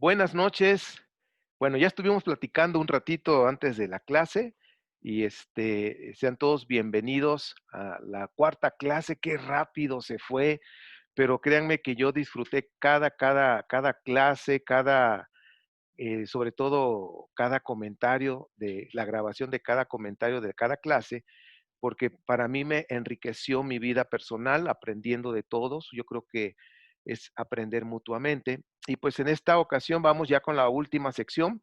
Buenas noches. Bueno, ya estuvimos platicando un ratito antes de la clase y sean todos bienvenidos a la cuarta clase. Qué rápido se fue, pero créanme que yo disfruté cada clase, sobre todo cada comentario de la grabación de cada comentario de cada clase, porque para mí me enriqueció mi vida personal aprendiendo de todos. Yo creo que es aprender mutuamente. Y pues en esta ocasión vamos ya con la última sección.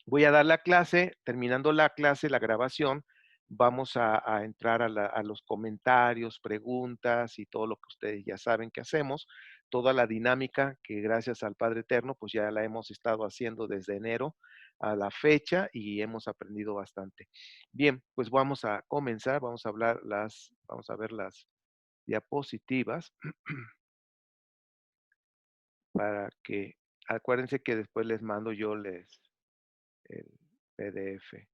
Voy a dar la clase, terminando la clase, la grabación, vamos a entrar a los comentarios, preguntas y todo lo que ustedes ya saben que hacemos, toda la dinámica que gracias al Padre Eterno, pues ya la hemos estado haciendo desde enero a la fecha y hemos aprendido bastante. Bien, pues vamos a comenzar, vamos a ver las diapositivas para que, acuérdense que después les mando yo el PDF.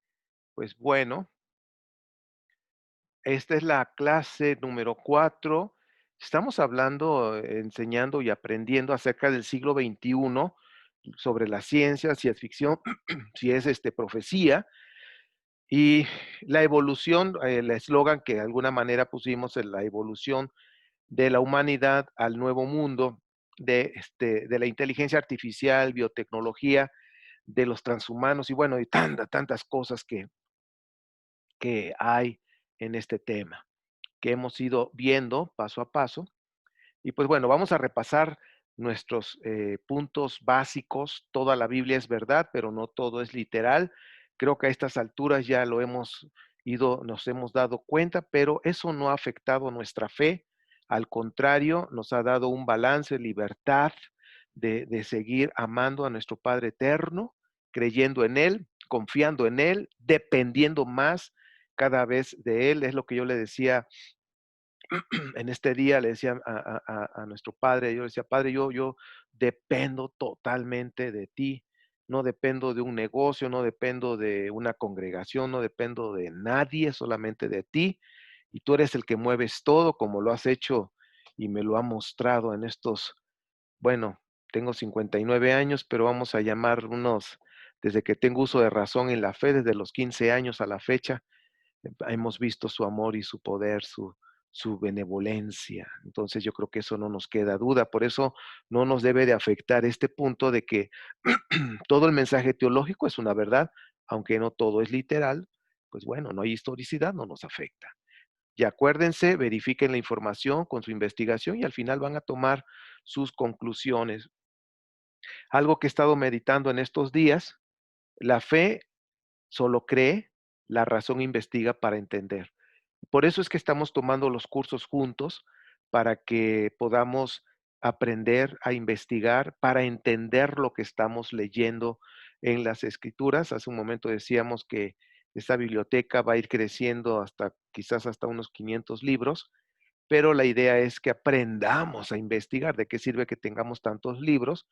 Pues bueno, esta es la clase número 4. Estamos hablando, enseñando y aprendiendo acerca del siglo XXI, sobre la ciencia, si es ficción, si es profecía, y la evolución, el eslogan que de alguna manera pusimos en la evolución de la humanidad al nuevo mundo, de la inteligencia artificial, biotecnología, de los transhumanos y bueno, y tantas cosas que hay en este tema, que hemos ido viendo paso a paso. Y pues bueno, vamos a repasar nuestros puntos básicos. Toda la Biblia es verdad, pero no todo es literal. Creo que a estas alturas ya lo hemos nos hemos dado cuenta, pero eso no ha afectado nuestra fe. Al contrario, nos ha dado un balance, libertad de seguir amando a nuestro Padre Eterno, creyendo en Él, confiando en Él, dependiendo más cada vez de Él. Es lo que yo le decía en este día, le decía a nuestro Padre, yo le decía, Padre, yo dependo totalmente de ti, no dependo de un negocio, no dependo de una congregación, no dependo de nadie, solamente de ti, y tú eres el que mueves todo, como lo has hecho y me lo ha mostrado en estos, bueno, tengo 59 años, pero vamos a llamar desde que tengo uso de razón en la fe, desde los 15 años a la fecha, hemos visto su amor y su poder, su benevolencia. Entonces yo creo que eso no nos queda duda. Por eso no nos debe de afectar este punto de que todo el mensaje teológico es una verdad, aunque no todo es literal, pues bueno, no hay historicidad, no nos afecta. Y acuérdense, verifiquen la información con su investigación y al final van a tomar sus conclusiones. Algo que he estado meditando en estos días, la fe solo cree, la razón investiga para entender. Por eso es que estamos tomando los cursos juntos para que podamos aprender a investigar, para entender lo que estamos leyendo en las escrituras. Hace un momento decíamos que esta biblioteca va a ir creciendo hasta quizás hasta unos 500 libros, pero la idea es que aprendamos a investigar. ¿De qué sirve que tengamos tantos libros?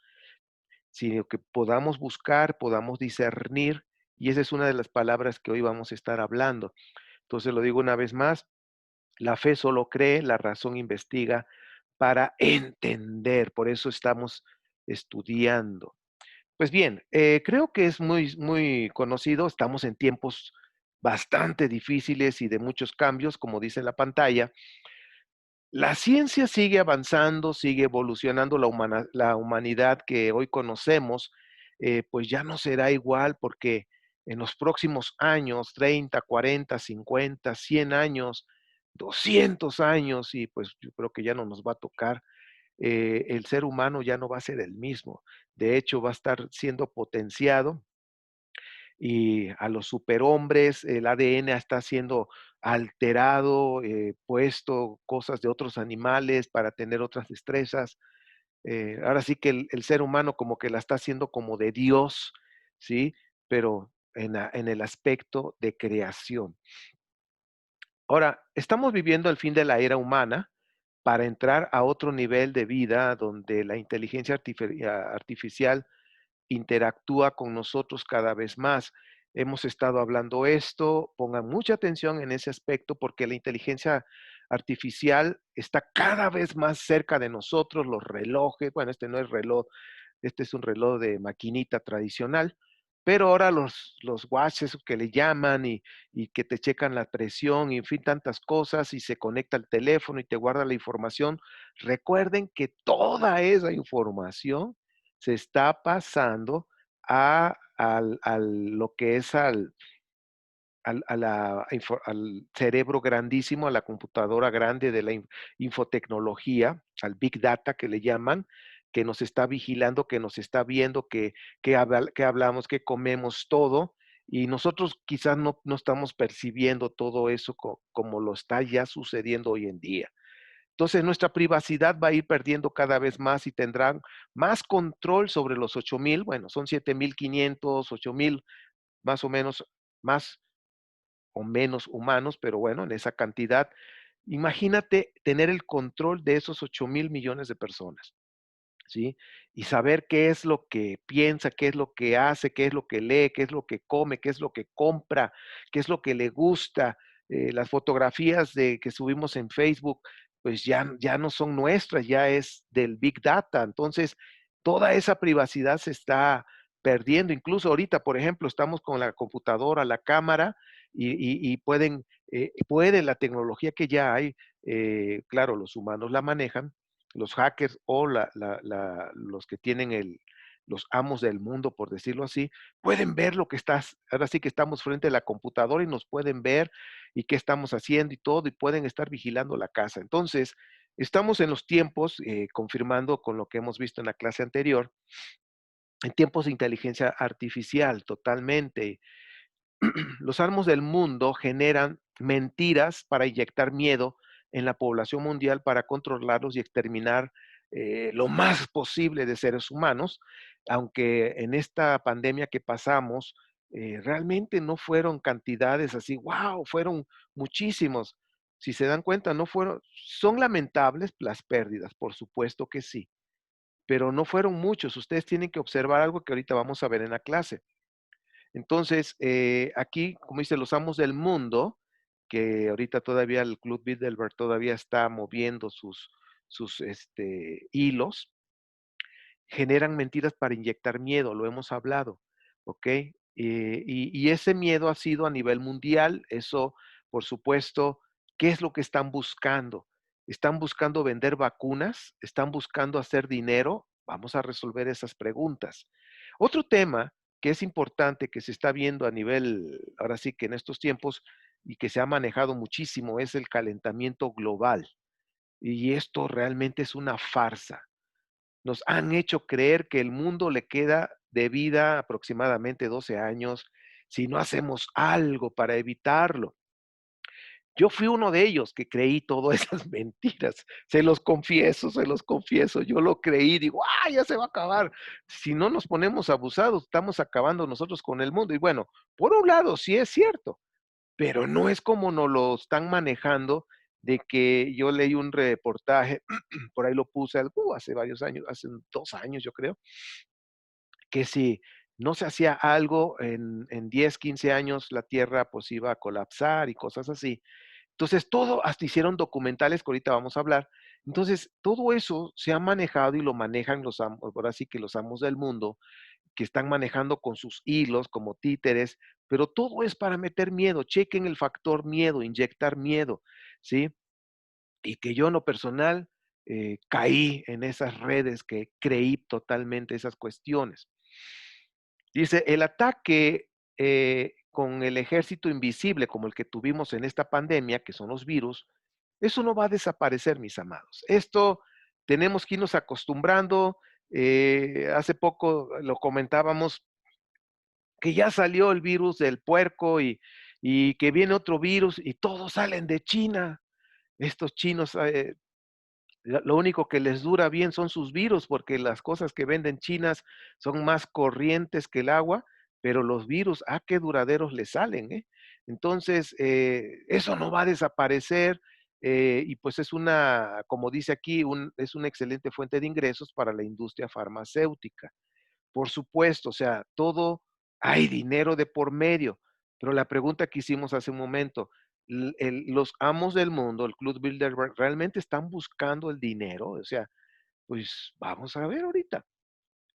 Sino que podamos buscar, podamos discernir, y esa es una de las palabras que hoy vamos a estar hablando. Entonces lo digo una vez más, la fe solo cree, la razón investiga para entender, por eso estamos estudiando. Pues bien, creo que es muy conocido, estamos en tiempos bastante difíciles y de muchos cambios, como dice la pantalla. La ciencia sigue avanzando, sigue evolucionando, la humanidad que hoy conocemos, pues ya no será igual porque en los próximos años, 30, 40, 50, 100 años, 200 años, y pues yo creo que ya no nos va a tocar, el ser humano ya no va a ser el mismo. De hecho, va a estar siendo potenciado y a los superhombres, el ADN está siendo alterado, puesto cosas de otros animales para tener otras destrezas. Ahora sí que el ser humano como que la está haciendo como de Dios, ¿sí? Pero en el aspecto de creación. Ahora, estamos viviendo el fin de la era humana para entrar a otro nivel de vida donde la inteligencia artificial interactúa con nosotros cada vez más. Hemos estado hablando esto, pongan mucha atención en ese aspecto porque la inteligencia artificial está cada vez más cerca de nosotros, los relojes, bueno, este no es reloj, este es un reloj de maquinita tradicional, pero ahora los watches que le llaman y que te checan la presión y en fin, tantas cosas y se conecta al teléfono y te guarda la información. Recuerden que toda esa información se está pasando al lo que es al cerebro grandísimo, a la computadora grande de la infotecnología, al Big Data que le llaman, que nos está vigilando, que nos está viendo, que hablamos, que comemos, todo, y nosotros quizás no estamos percibiendo todo eso como lo está ya sucediendo hoy en día. Entonces, nuestra privacidad va a ir perdiendo cada vez más y tendrán más control sobre los 8,000, bueno, son 7,500, 8,000 más o menos, más o menos humanos, pero bueno, en esa cantidad. Imagínate tener el control de esos 8,000 millones de personas. ¿Sí? Y saber qué es lo que piensa, qué es lo que hace, qué es lo que lee, qué es lo que come, qué es lo que compra, qué es lo que le gusta. Las fotografías que subimos en Facebook, pues ya no son nuestras, ya es del Big Data. Entonces, toda esa privacidad se está perdiendo. Incluso ahorita, por ejemplo, estamos con la computadora, la cámara, y puede la tecnología que ya hay, claro, los humanos la manejan, los hackers o los que tienen los amos del mundo, por decirlo así, pueden ver lo que estás, ahora sí que estamos frente a la computadora y nos pueden ver y qué estamos haciendo y todo, y pueden estar vigilando la casa. Entonces, estamos en los tiempos, confirmando con lo que hemos visto en la clase anterior, en tiempos de inteligencia artificial, totalmente. Los amos del mundo generan mentiras para inyectar miedo en la población mundial para controlarlos y exterminar lo más posible de seres humanos, aunque en esta pandemia que pasamos, realmente no fueron cantidades así, wow, fueron muchísimos. Si se dan cuenta, no fueron, son lamentables las pérdidas, por supuesto que sí, pero no fueron muchos. Ustedes tienen que observar algo que ahorita vamos a ver en la clase. Entonces, aquí, como dice, los amos del mundo, que ahorita todavía el Club Bilderberg todavía está moviendo sus hilos, generan mentiras para inyectar miedo, lo hemos hablado, ¿ok? Y ese miedo ha sido a nivel mundial, eso, por supuesto, ¿qué es lo que están buscando? ¿Están buscando vender vacunas? ¿Están buscando hacer dinero? Vamos a resolver esas preguntas. Otro tema que es importante, que se está viendo a nivel, ahora sí que en estos tiempos, y que se ha manejado muchísimo, es el calentamiento global. Y esto realmente es una farsa. Nos han hecho creer que el mundo le queda de vida aproximadamente 12 años si no hacemos algo para evitarlo. Yo fui uno de ellos que creí todas esas mentiras. Se los confieso. Yo lo creí, digo, ah, ya se va a acabar. Si no nos ponemos abusados, estamos acabando nosotros con el mundo. Y bueno, por un lado, sí es cierto, pero no es como nos lo están manejando, de que yo leí un reportaje, por ahí lo puse hace varios años, hace 2 años yo creo, que si no se hacía algo en 10, 15 años, la Tierra pues iba a colapsar y cosas así. Entonces, todo, hasta hicieron documentales que ahorita vamos a hablar. Entonces, todo eso se ha manejado y lo manejan los amos, ahora sí que los amos del mundo, que están manejando con sus hilos como títeres, pero todo es para meter miedo. Chequen el factor miedo, inyectar miedo, ¿sí? Y que yo en lo personal caí en esas redes, que creí totalmente esas cuestiones. Dice, el ataque con el ejército invisible como el que tuvimos en esta pandemia, que son los virus, eso no va a desaparecer, mis amados. Esto tenemos que irnos acostumbrando. Hace poco lo comentábamos, que ya salió el virus del puerco y que viene otro virus y todos salen de China. Estos chinos, lo único que les dura bien son sus virus, porque las cosas que venden chinas son más corrientes que el agua, pero los virus, qué duraderos les salen, ¿eh? Entonces, eso no va a desaparecer, y pues es como dice aquí, es una excelente fuente de ingresos para la industria farmacéutica. Por supuesto, o sea, todo hay dinero de por medio, pero la pregunta que hicimos hace un momento, los amos del mundo, el Club Bilderberg, ¿realmente están buscando el dinero? O sea, pues vamos a ver ahorita.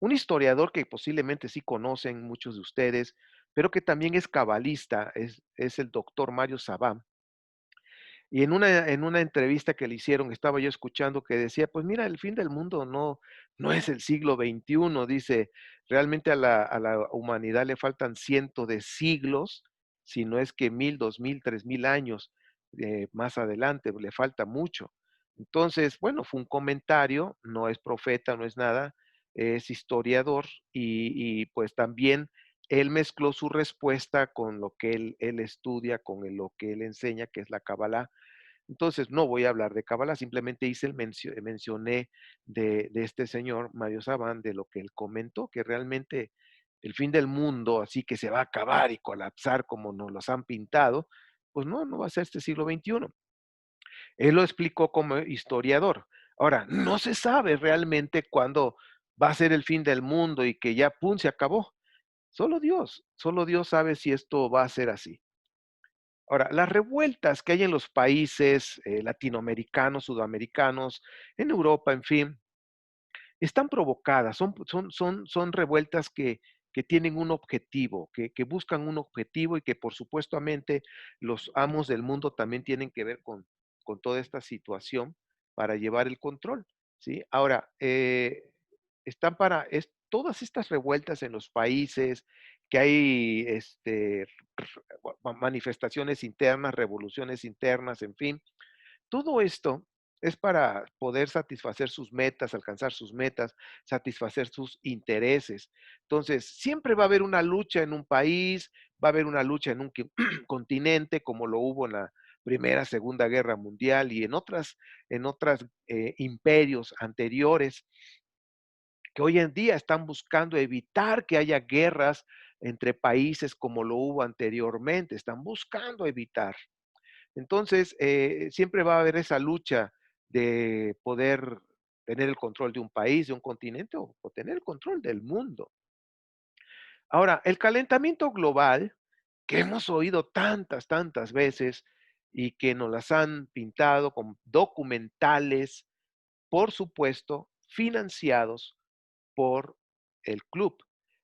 Un historiador que posiblemente sí conocen muchos de ustedes, pero que también es cabalista, es el doctor Mario Sabán. Y en una entrevista que le hicieron, estaba yo escuchando que decía, pues mira, el fin del mundo no es el siglo XXI, dice, realmente a la humanidad le faltan cientos de siglos, si no es que 1000, 2000, 3000 años más adelante, le falta mucho. Entonces, bueno, fue un comentario, no es profeta, no es nada, es historiador pues también él mezcló su respuesta con lo que él estudia, con lo que él enseña, que es la Kabbalah. Entonces, no voy a hablar de cábala, simplemente mencioné de este señor, Mario Sabán, de lo que él comentó, que realmente el fin del mundo, así que se va a acabar y colapsar como nos los han pintado, pues no va a ser este siglo XXI. Él lo explicó como historiador. Ahora, no se sabe realmente cuándo va a ser el fin del mundo y que ya, pum, se acabó. Solo Dios sabe si esto va a ser así. Ahora, las revueltas que hay en los países latinoamericanos, sudamericanos, en Europa, en fin, están provocadas, son revueltas que tienen un objetivo, que buscan un objetivo y que por supuestamente los amos del mundo también tienen que ver con toda esta situación para llevar el control, ¿sí? Ahora, todas estas revueltas en los países, que hay manifestaciones internas, revoluciones internas, en fin, todo esto es para poder satisfacer sus metas, alcanzar sus metas, satisfacer sus intereses. Entonces, siempre va a haber una lucha en un país, va a haber una lucha en un continente, como lo hubo en la Primera, Segunda Guerra Mundial y en otras imperios anteriores, que hoy en día están buscando evitar que haya guerras entre países como lo hubo anteriormente, están buscando evitar. Entonces, siempre va a haber esa lucha de poder tener el control de un país, de un continente o tener el control del mundo. Ahora, el calentamiento global, que hemos oído tantas, tantas veces y que nos las han pintado con documentales, por supuesto, financiados por el club.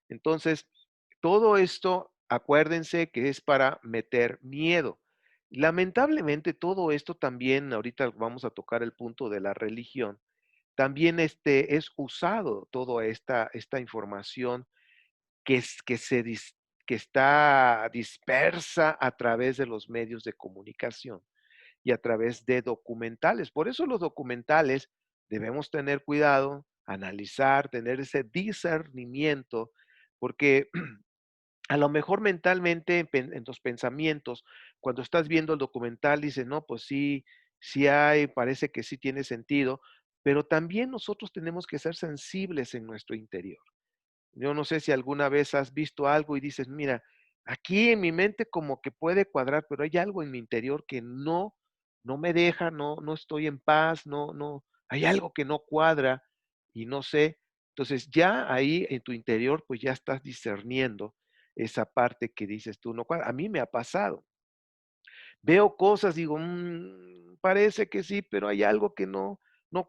Entonces, todo esto, acuérdense que es para meter miedo. Lamentablemente, todo esto también, ahorita vamos a tocar el punto de la religión, también es usado toda esta información que, es, que, se dis- que está dispersa a través de los medios de comunicación y a través de documentales. Por eso los documentales debemos tener cuidado, analizar, tener ese discernimiento, porque a lo mejor mentalmente en tus pensamientos, cuando estás viendo el documental, dices, no, pues sí, sí hay, parece que sí tiene sentido, pero también nosotros tenemos que ser sensibles en nuestro interior. Yo no sé si alguna vez has visto algo y dices, mira, aquí en mi mente como que puede cuadrar, pero hay algo en mi interior que no me deja, no estoy en paz, hay algo que no cuadra y no sé. Entonces ya ahí en tu interior pues ya estás discerniendo esa parte que dices tú no cuadra. A mí me ha pasado. Veo cosas, digo, parece que sí, pero hay algo que no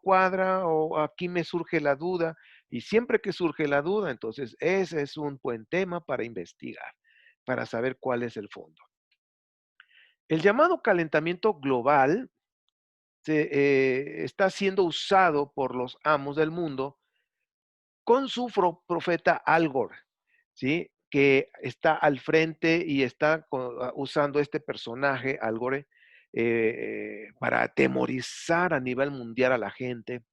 cuadra o aquí me surge la duda. Y siempre que surge la duda, entonces ese es un buen tema para investigar, para saber cuál es el fondo. El llamado calentamiento global está siendo usado por los amos del mundo con su profeta Al Gore, ¿sí? Que está al frente y está usando este personaje, Al Gore, para atemorizar a nivel mundial a la gente.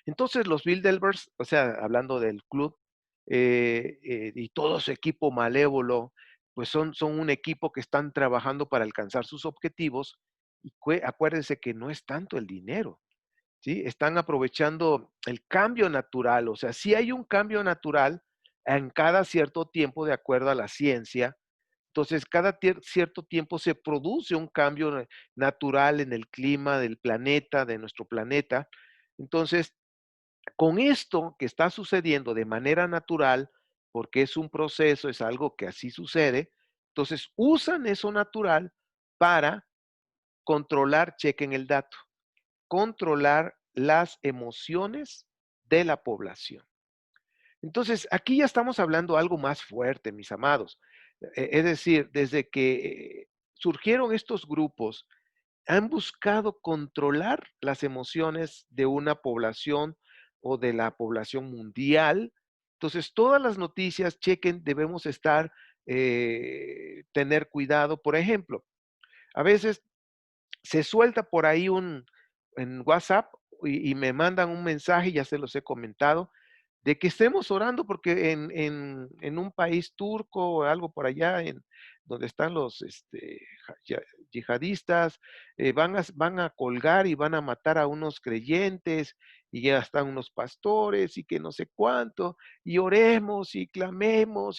Entonces los Bilderbergs, o sea, hablando del club, y todo su equipo malévolo, pues son un equipo que están trabajando para alcanzar sus objetivos. Y acuérdense que no es tanto el dinero, ¿sí? Están aprovechando el cambio natural, o sea, sí hay un cambio natural en cada cierto tiempo de acuerdo a la ciencia. Entonces, cada cierto tiempo se produce un cambio natural en el clima del planeta, de nuestro planeta. Entonces, con esto que está sucediendo de manera natural, porque es un proceso, es algo que así sucede, entonces usan eso natural para controlar, chequen el dato, controlar las emociones de la población. Entonces, aquí ya estamos hablando algo más fuerte, mis amados. Es decir, desde que surgieron estos grupos, han buscado controlar las emociones de una población o de la población mundial. Entonces, todas las noticias, chequen, debemos estar, tener cuidado. Por ejemplo, a veces se suelta por ahí en WhatsApp y me mandan un mensaje, ya se los he comentado, de que estemos orando porque en un país turco o algo por allá, donde están los yihadistas, van a colgar y van a matar a unos creyentes y ya están unos pastores y que no sé cuánto, y oremos y clamemos.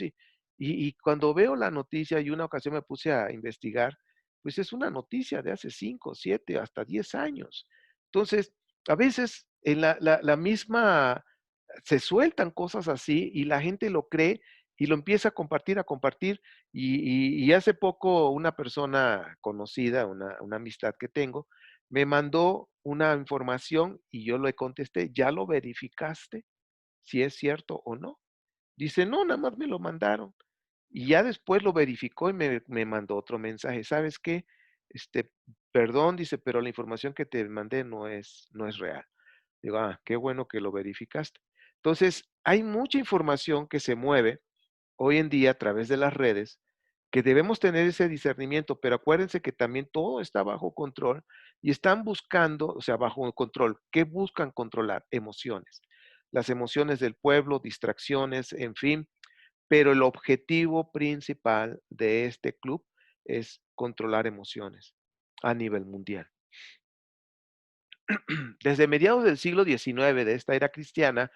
Y cuando veo la noticia, y una ocasión me puse a investigar, pues es una noticia de hace 5, 7, hasta 10 años. Entonces, a veces en la misma se sueltan cosas así y la gente lo cree y lo empieza a compartir. Y hace poco una persona conocida, una amistad que tengo, me mandó una información y yo le contesté, ¿ya lo verificaste? Si es cierto o no. Dice, no, nada más me lo mandaron. Y ya después lo verificó y me mandó otro mensaje. ¿Sabes qué? Este, perdón, dice, pero la información que te mandé no es real. Digo, ah, qué bueno que lo verificaste. Entonces, hay mucha información que se mueve hoy en día a través de las redes que debemos tener ese discernimiento, pero acuérdense que también todo está bajo control y están buscando, o sea, bajo control. ¿Qué buscan controlar? Emociones. Las emociones del pueblo, distracciones, en fin, pero el objetivo principal de este club es controlar emociones a nivel mundial. Desde mediados del siglo XIX de esta era cristiana,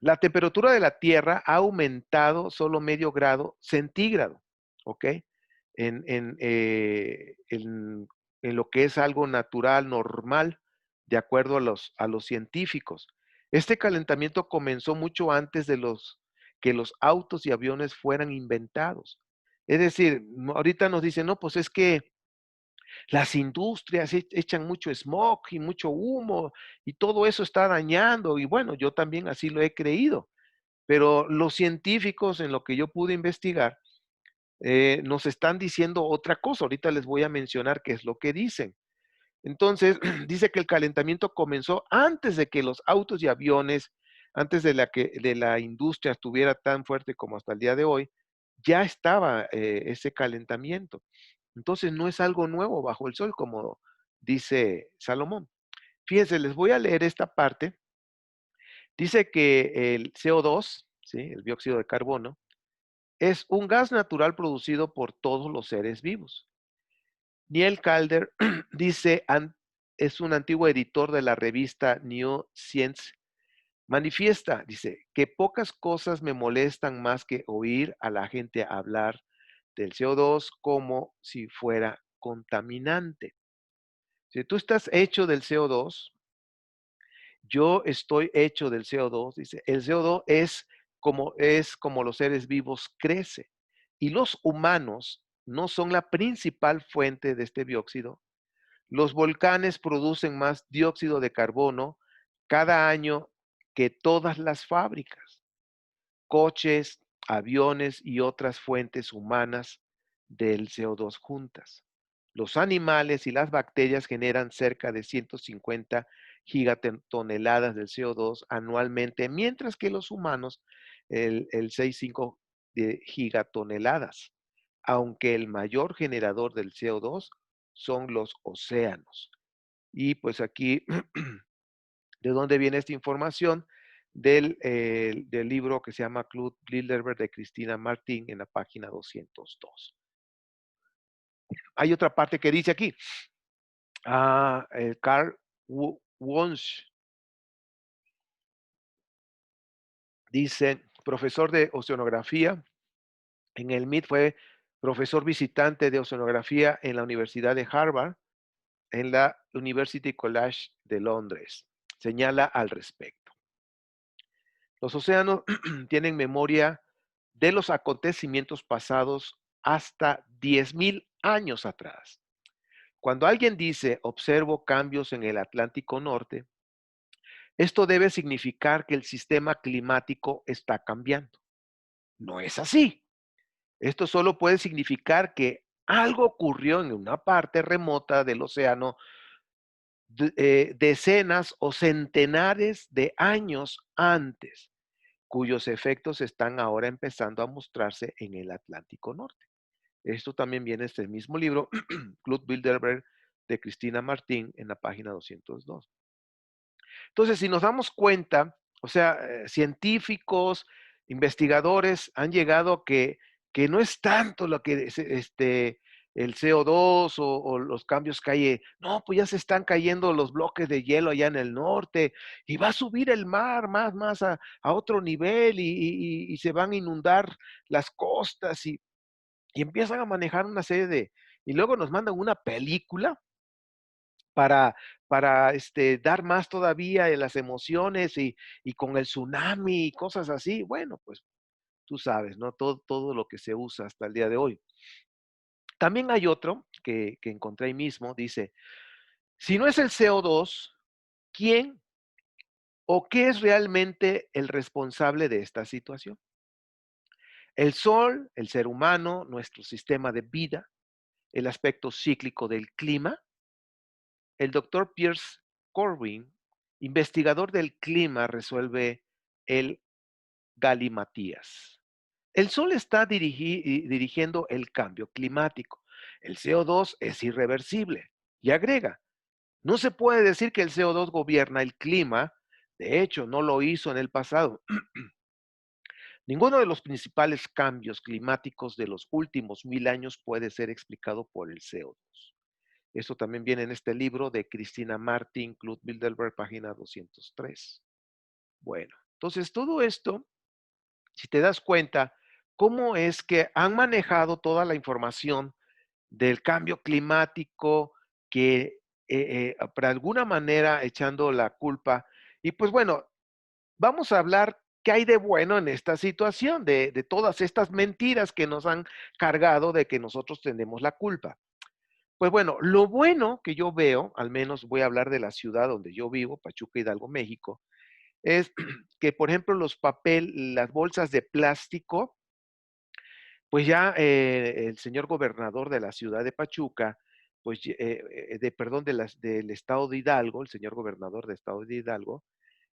la temperatura de la Tierra ha aumentado solo medio grado centígrado, ¿ok? En lo que es algo natural, normal, de acuerdo a los científicos. Este calentamiento comenzó mucho antes de que los autos y aviones fueran inventados. Es decir, ahorita nos dicen, no, pues es que las industrias echan mucho smog y mucho humo y todo eso está dañando. Y bueno, yo también así lo he creído. Pero los científicos, en lo que yo pude investigar, nos están diciendo otra cosa. Ahorita les voy a mencionar qué es lo que dicen. Entonces, dice que el calentamiento comenzó antes de que los autos y aviones, antes de la industria estuviera tan fuerte como hasta el día de hoy, ya estaba ese calentamiento. Entonces, no es algo nuevo bajo el sol, como dice Salomón. Fíjense, les voy a leer esta parte. Dice que el CO2, ¿sí? El dióxido de carbono, es un gas natural producido por todos los seres vivos. Neil Calder dice, es un antiguo editor de la revista New Science, manifiesta, dice, que pocas cosas me molestan más que oír a la gente hablar del CO2 como si fuera contaminante. Si tú estás hecho del CO2, yo estoy hecho del CO2, dice, el CO2 es como los seres vivos crece. Y los humanos no son la principal fuente de este dióxido. Los volcanes producen más dióxido de carbono cada año que todas las fábricas, coches, aviones y otras fuentes humanas del CO2 juntas. Los animales y las bacterias generan cerca de 150 gigatoneladas del CO2 anualmente, mientras que los humanos el 6,5 de gigatoneladas, aunque el mayor generador del CO2 son los océanos. Y pues aquí, ¿de dónde viene esta información? Del libro que se llama Club Bilderberg de Cristina Martín en la página 202. Hay otra parte que dice aquí, Carl Wunsch dice, profesor de oceanografía, en el MIT fue profesor visitante de oceanografía en la Universidad de Harvard, en la University College de Londres. Señala al respecto. Los océanos tienen memoria de los acontecimientos pasados hasta 10,000 años atrás. Cuando alguien dice, observo cambios en el Atlántico Norte, Esto debe significar que el sistema climático está cambiando. No es así. Esto solo puede significar que algo ocurrió en una parte remota del océano decenas o centenares de años antes, cuyos efectos están ahora empezando a mostrarse en el Atlántico Norte. Esto también viene en este mismo libro, Club Bilderberg, de Cristina Martín, en la página 202. Entonces, si nos damos cuenta, o sea, científicos, investigadores han llegado a que no es tanto lo que el CO2 o los cambios que hay, no, pues ya se están cayendo los bloques de hielo allá en el norte y va a subir el mar más a otro nivel y se van a inundar las costas y empiezan a manejar una serie y luego nos mandan una película para dar más todavía en las emociones y con el tsunami y cosas así. Bueno, pues tú sabes, ¿no? Todo lo que se usa hasta el día de hoy. También hay otro que encontré ahí mismo, dice, si no es el CO2, ¿quién o qué es realmente el responsable de esta situación? El sol, el ser humano, nuestro sistema de vida, el aspecto cíclico del clima. El doctor Pierce Corwin, investigador del clima, resuelve el galimatías. El Sol está dirigiendo el cambio climático. El CO2 es irreversible. Y agrega, no se puede decir que el CO2 gobierna el clima. De hecho, no lo hizo en el pasado. Ninguno de los principales cambios climáticos de los últimos 1000 años puede ser explicado por el CO2. Eso también viene en este libro de Cristina Martin, Claude Bilderberg, página 203. Bueno, entonces todo esto, si te das cuenta, cómo es que han manejado toda la información del cambio climático que, por alguna manera, echando la culpa. Y pues bueno, vamos a hablar qué hay de bueno en esta situación, de todas estas mentiras que nos han cargado de que nosotros tenemos la culpa. Pues bueno, lo bueno que yo veo, al menos voy a hablar de la ciudad donde yo vivo, Pachuca Hidalgo, México, es que, por ejemplo, las bolsas de plástico, pues ya el señor gobernador de la ciudad de Pachuca, pues, perdón, del estado de Hidalgo, el señor gobernador del estado de Hidalgo,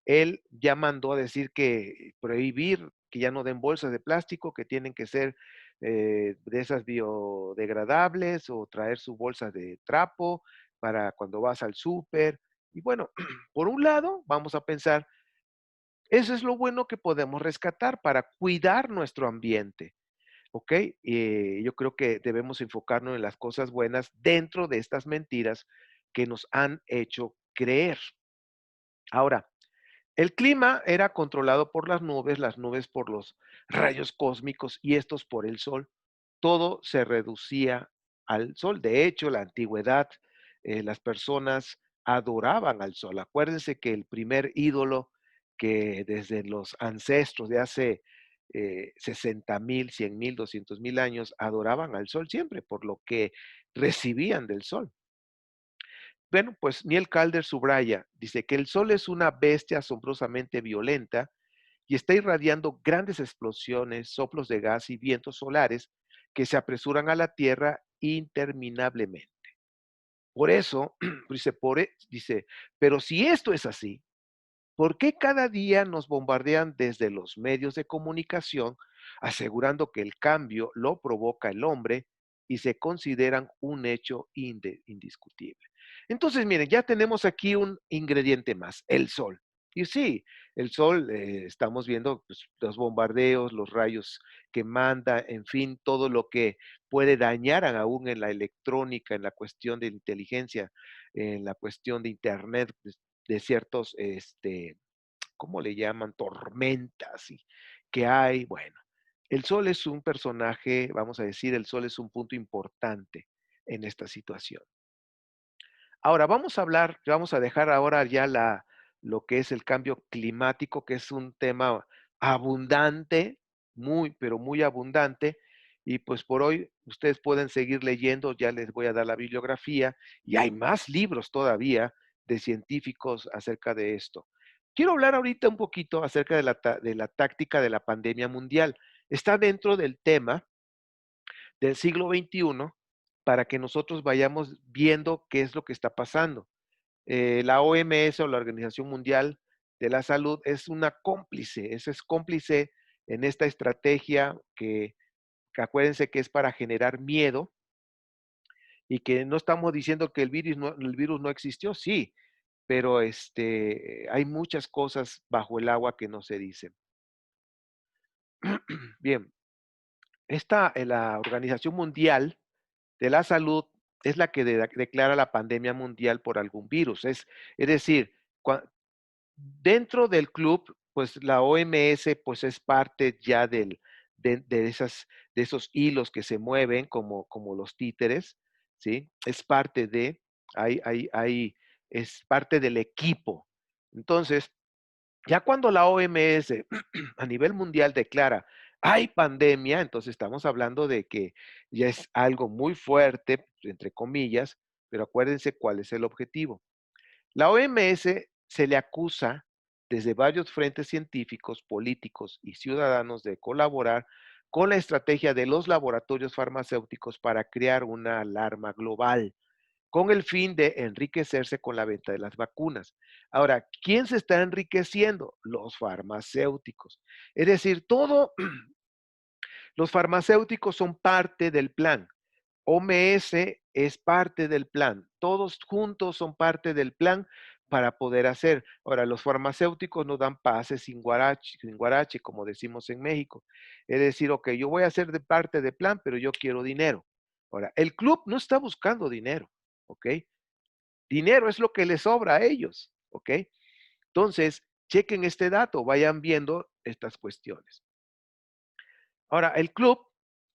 él ya mandó a decir que prohibir que ya no den bolsas de plástico, que tienen que ser de esas biodegradables o traer su bolsa de trapo para cuando vas al súper. Y bueno, por un lado, vamos a pensar, eso es lo bueno que podemos rescatar para cuidar nuestro ambiente, ¿ok? Yo creo que debemos enfocarnos en las cosas buenas dentro de estas mentiras que nos han hecho creer. Ahora, el clima era controlado por las nubes por los rayos cósmicos y estos por el sol. Todo se reducía al sol. De hecho, la antigüedad, las personas adoraban al sol. Acuérdense que el primer ídolo que desde los ancestros de hace 60,000, 100,000, 200,000 años adoraban al sol siempre por lo que recibían del sol. Bueno, pues Neil Calder subraya, dice que el Sol es una bestia asombrosamente violenta y está irradiando grandes explosiones, soplos de gas y vientos solares que se apresuran a la Tierra interminablemente. Por eso, dice, pero si esto es así, ¿por qué cada día nos bombardean desde los medios de comunicación asegurando que el cambio lo provoca el hombre y se consideran un hecho indiscutible? Entonces, miren, ya tenemos aquí un ingrediente más, el sol. Y sí, el sol, estamos viendo pues, los bombardeos, los rayos que manda, en fin, todo lo que puede dañar aún en la electrónica, en la cuestión de inteligencia, en la cuestión de internet, pues, de ciertos, ¿cómo le llaman? Tormentas que hay. Bueno, el sol es un personaje, vamos a decir, el sol es un punto importante en esta situación. Ahora, vamos a dejar ahora ya lo que es el cambio climático, que es un tema abundante, muy, pero muy abundante. Y pues por hoy ustedes pueden seguir leyendo, ya les voy a dar la bibliografía y hay más libros todavía de científicos acerca de esto. Quiero hablar ahorita un poquito acerca de de la táctica de la pandemia mundial. Está dentro del tema del siglo XXI para que nosotros vayamos viendo qué es lo que está pasando. La OMS o la Organización Mundial de la Salud es una cómplice, es cómplice en esta estrategia que acuérdense que es para generar miedo y que no estamos diciendo que el virus no existió, sí, pero hay muchas cosas bajo el agua que no se dicen. Bien, la Organización Mundial de la Salud es la que declara la pandemia mundial por algún virus. Es decir, dentro del club, pues la OMS pues es parte ya de esos hilos que se mueven como los títeres, ¿sí? Es parte es parte del equipo. Entonces, ya cuando la OMS a nivel mundial declara, hay pandemia, entonces estamos hablando de que ya es algo muy fuerte, entre comillas, pero acuérdense cuál es el objetivo. La OMS se le acusa desde varios frentes científicos, políticos y ciudadanos de colaborar con la estrategia de los laboratorios farmacéuticos para crear una alarma global con el fin de enriquecerse con la venta de las vacunas. Ahora, ¿quién se está enriqueciendo? Los farmacéuticos. Es decir, los farmacéuticos son parte del plan. OMS es parte del plan. Todos juntos son parte del plan para poder hacer. Ahora, los farmacéuticos no dan pases sin guarache, como decimos en México. Es decir, ok, yo voy a ser de parte del plan, pero yo quiero dinero. Ahora, el club no está buscando dinero, ¿ok? Dinero es lo que les sobra a ellos, ¿ok? Entonces, chequen este dato, vayan viendo estas cuestiones. Ahora, el club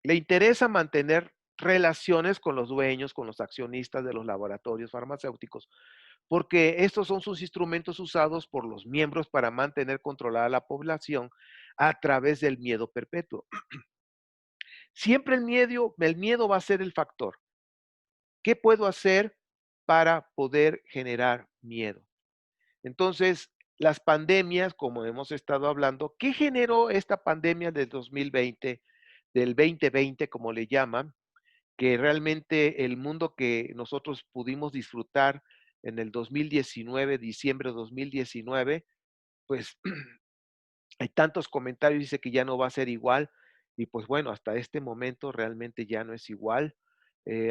le interesa mantener relaciones con los dueños, con los accionistas de los laboratorios farmacéuticos, porque estos son sus instrumentos usados por los miembros para mantener controlada la población a través del miedo perpetuo. Siempre el miedo va a ser el factor. ¿Qué puedo hacer para poder generar miedo? Entonces, las pandemias, como hemos estado hablando, ¿qué generó esta pandemia del 2020, del 2020, como le llaman? Que realmente el mundo que nosotros pudimos disfrutar en el 2019, diciembre de 2019, pues hay tantos comentarios, dice que ya no va a ser igual, y pues bueno, hasta este momento realmente ya no es igual.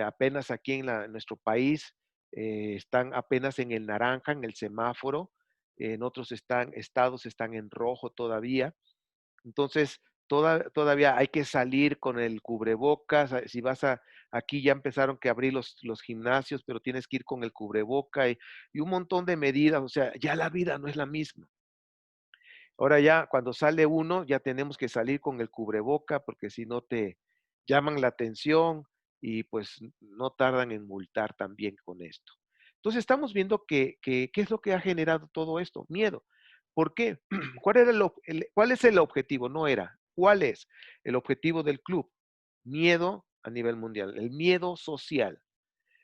Apenas aquí en nuestro país están apenas en el naranja, en el semáforo, en otros estados están en rojo todavía. Entonces, todavía hay que salir con el cubrebocas. Si aquí ya empezaron que abrir los gimnasios, pero tienes que ir con el cubreboca y un montón de medidas. O sea, ya la vida no es la misma. Ahora ya cuando sale uno, ya tenemos que salir con el cubreboca porque si no te llaman la atención y pues no tardan en multar también con esto. Entonces estamos viendo ¿qué es lo que ha generado todo esto? Miedo. ¿Por qué? ¿Cuál es el objetivo? No era. ¿Cuál es el objetivo del club? Miedo a nivel mundial, el miedo social.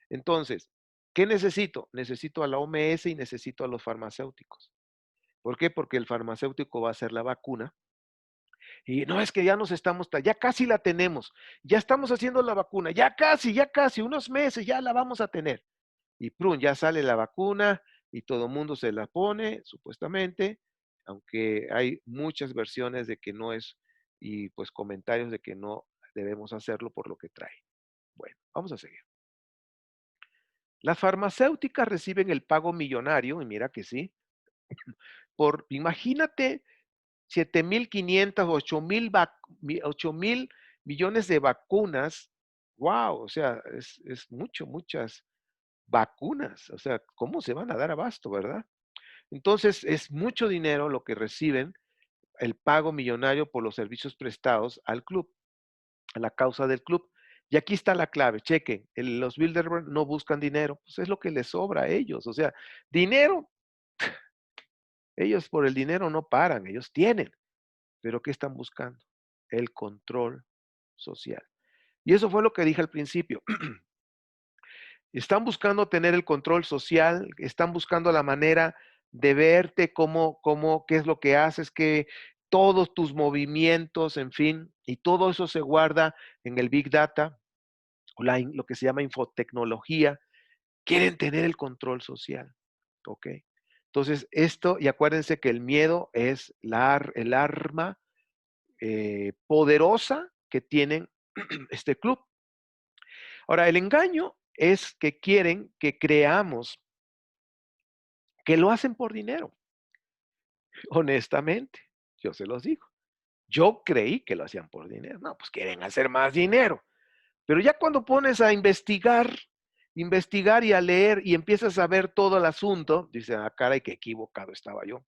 Entonces, ¿qué necesito? Necesito a la OMS y necesito a los farmacéuticos. ¿Por qué? Porque el farmacéutico va a hacer la vacuna y no es que ya nos ya casi la tenemos, ya estamos haciendo la vacuna, ya casi, unos meses ya la vamos a tener. Y prun, ya sale la vacuna y todo el mundo se la pone, supuestamente, aunque hay muchas versiones de que no es y pues comentarios de que no debemos hacerlo por lo que trae. Bueno, vamos a seguir. Las farmacéuticas reciben el pago millonario, y mira que sí, imagínate 7.500, 8.000 millones de vacunas. Wow, o sea, es muchas vacunas. O sea, ¿cómo se van a dar abasto, verdad? Entonces, es mucho dinero lo que reciben, el pago millonario por los servicios prestados al club, a la causa del club. Y aquí está la clave, chequen, los Bilderberg no buscan dinero, pues es lo que les sobra a ellos. O sea, dinero, ellos por el dinero no paran, ellos tienen. Pero ¿qué están buscando? El control social. Y eso fue lo que dije al principio. Están buscando tener el control social, están buscando la manera de verte qué es lo que haces, que todos tus movimientos, en fin, y todo eso se guarda en el Big Data, o lo que se llama infotecnología, quieren tener el control social, ¿ok? Entonces, y acuérdense que el miedo es el arma poderosa que tienen este club. Ahora, el engaño es que quieren que creamos que lo hacen por dinero, honestamente, yo se los digo. Yo creí que lo hacían por dinero. No, pues quieren hacer más dinero. Pero ya cuando pones a investigar y a leer y empiezas a ver todo el asunto, dices, ah, caray, qué equivocado estaba yo.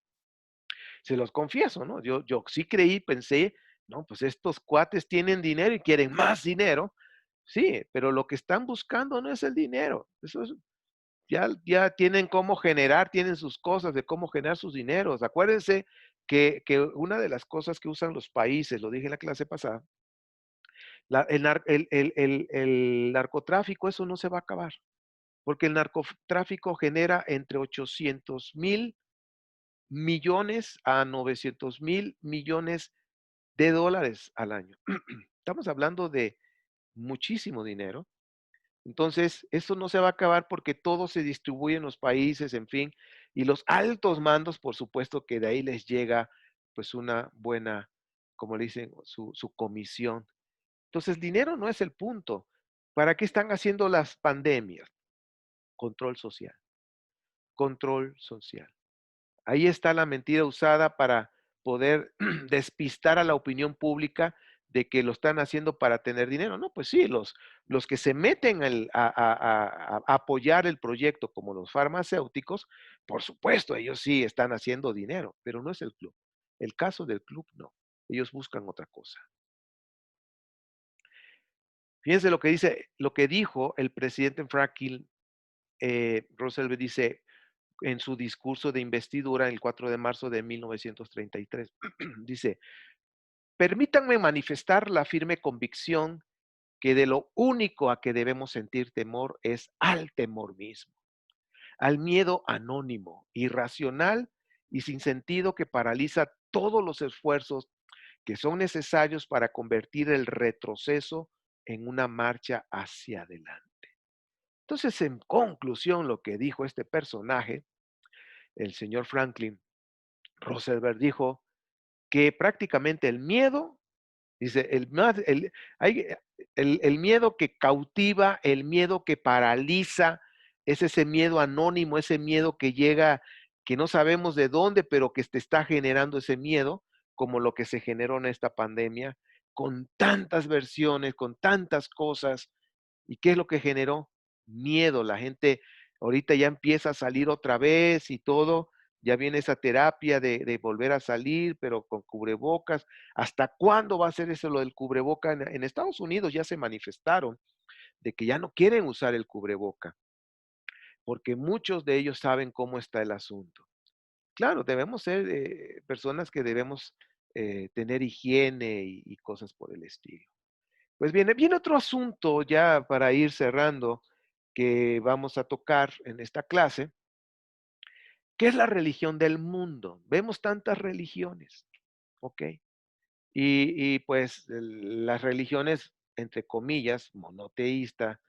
Se los confieso, ¿no? Yo sí creí, pensé, no, pues estos cuates tienen dinero y quieren más dinero. Sí, pero lo que están buscando no es el dinero. Ya tienen cómo generar, tienen sus cosas de cómo generar sus dineros. Acuérdense que una de las cosas que usan los países, lo dije en la clase pasada, el narcotráfico, eso no se va a acabar, porque el narcotráfico genera entre 800,000 millones a 900,000 millones de dólares al año. Estamos hablando de muchísimo dinero. Entonces, eso no se va a acabar porque todo se distribuye en los países, en fin, y los altos mandos, por supuesto que de ahí les llega pues una buena, como le dicen, su comisión. Entonces, el dinero no es el punto. ¿Para qué están haciendo las pandemias? Control social, control social. Ahí está la mentira usada para poder despistar a la opinión pública de que lo están haciendo para tener dinero. No, pues sí, los que se meten a apoyar el proyecto como los farmacéuticos, por supuesto, ellos sí están haciendo dinero, pero no es el club. El caso del club no. Ellos buscan otra cosa. Fíjense lo que dice, lo que dijo el presidente Franklin Roosevelt, dice en su discurso de investidura el 4 de marzo de 1933. Dice, permítanme manifestar la firme convicción que de lo único a que debemos sentir temor es al temor mismo, al miedo anónimo, irracional y sin sentido que paraliza todos los esfuerzos que son necesarios para convertir el retroceso en una marcha hacia adelante. Entonces, en conclusión, lo que dijo este personaje, el señor Franklin Roosevelt, dijo que prácticamente el miedo, dice, el miedo que cautiva, el miedo que paraliza, es ese miedo anónimo, ese miedo que llega, que no sabemos de dónde, pero que te está generando ese miedo, como lo que se generó en esta pandemia, con tantas versiones, con tantas cosas. ¿Y qué es lo que generó? Miedo. La gente ahorita ya empieza a salir otra vez y todo, ya viene esa terapia de volver a salir, pero con cubrebocas. ¿Hasta cuándo va a ser eso lo del cubreboca? En Estados Unidos ya se manifestaron de que ya no quieren usar el cubreboca, porque muchos de ellos saben cómo está el asunto. Claro, debemos ser personas que debemos tener higiene y cosas por el estilo. Pues viene otro asunto ya para ir cerrando que vamos a tocar en esta clase, que es la religión del mundo. Vemos tantas religiones, ¿ok? Pues las religiones, entre comillas, monoteísta,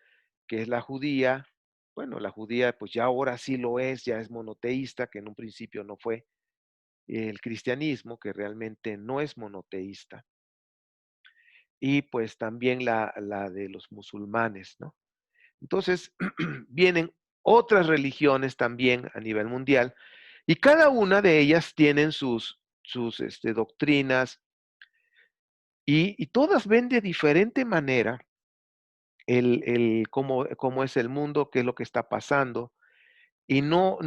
que es la judía, bueno, la judía pues ya ahora sí lo es, ya es monoteísta, que en un principio no fue. El cristianismo, que realmente no es monoteísta. Y pues también la de los musulmanes, ¿no? Entonces, vienen otras religiones también a nivel mundial y cada una de ellas tienen sus doctrinas y todas ven de diferente manera cómo es el mundo, qué es lo que está pasando y no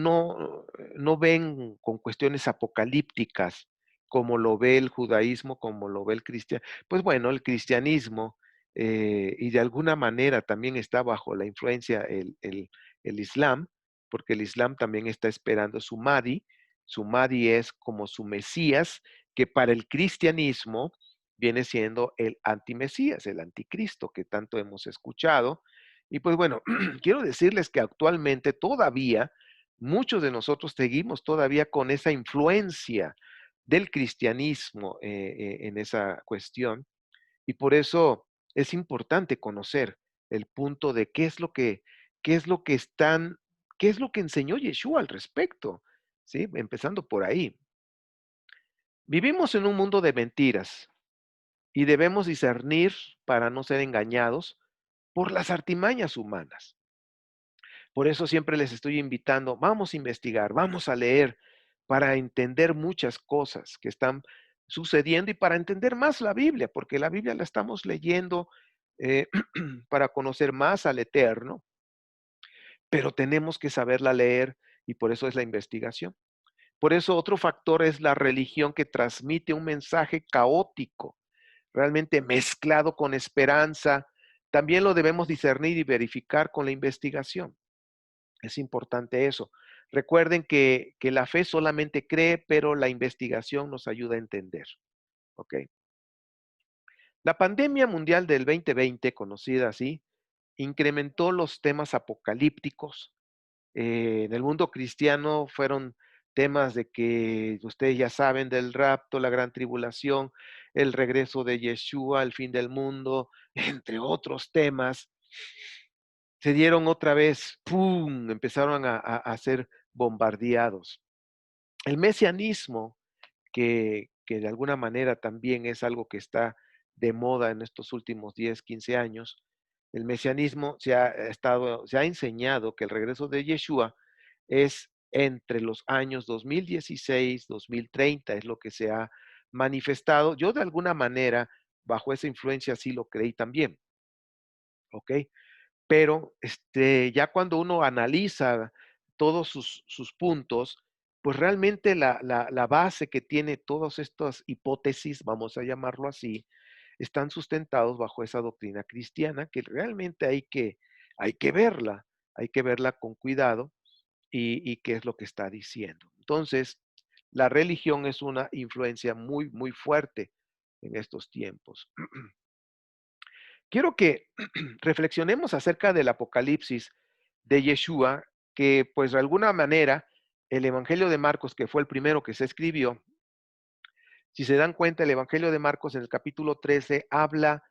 ven con cuestiones apocalípticas como lo ve el judaísmo, como lo ve el cristianismo. Pues bueno, el cristianismo y de alguna manera también está bajo la influencia el islam, porque el islam también está esperando su Mahdi. Su Mahdi es como su Mesías, que para el cristianismo viene siendo el antimesías, el anticristo que tanto hemos escuchado. Y pues bueno, quiero decirles que actualmente todavía muchos de nosotros seguimos todavía con esa influencia del cristianismo en esa cuestión y por eso es importante conocer el punto de qué es lo que están, qué es lo que enseñó Yeshua al respecto, ¿sí? Empezando por ahí. Vivimos en un mundo de mentiras y debemos discernir para no ser engañados por las artimañas humanas. Por eso siempre les estoy invitando, vamos a investigar, vamos a leer para entender muchas cosas que están sucediendo y para entender más la Biblia, porque la Biblia la estamos leyendo eh, para conocer más al Eterno, pero tenemos que saberla leer y por eso es la investigación. Por eso otro factor es la religión que transmite un mensaje caótico, realmente mezclado con esperanza. También lo debemos discernir y verificar con la investigación. Es importante eso. Recuerden que la fe solamente cree, pero la investigación nos ayuda a entender. ¿Ok? La pandemia mundial del 2020, conocida así, incrementó los temas apocalípticos. En el mundo cristiano fueron temas de que ustedes ya saben del rapto, la gran tribulación, el regreso de Yeshua, el fin del mundo, entre otros temas se dieron otra vez, ¡pum!, empezaron a ser bombardeados. El mesianismo, que de alguna manera también es algo que está de moda en estos últimos 10, 15 años, el mesianismo se ha enseñado que el regreso de Yeshua es entre los años 2016, 2030, es lo que se ha manifestado. Yo de alguna manera, bajo esa influencia, sí lo creí también, ¿ok? Pero, ya cuando uno analiza todos sus puntos, pues realmente la base que tiene todas estas hipótesis, vamos a llamarlo así, están sustentados bajo esa doctrina cristiana que realmente hay que verla con cuidado y qué es lo que está diciendo. Entonces, la religión es una influencia muy, muy fuerte en estos tiempos. Quiero que reflexionemos acerca del Apocalipsis de Yeshua, que pues de alguna manera el Evangelio de Marcos, que fue el primero que se escribió, si se dan cuenta, el Evangelio de Marcos en el capítulo 13 habla,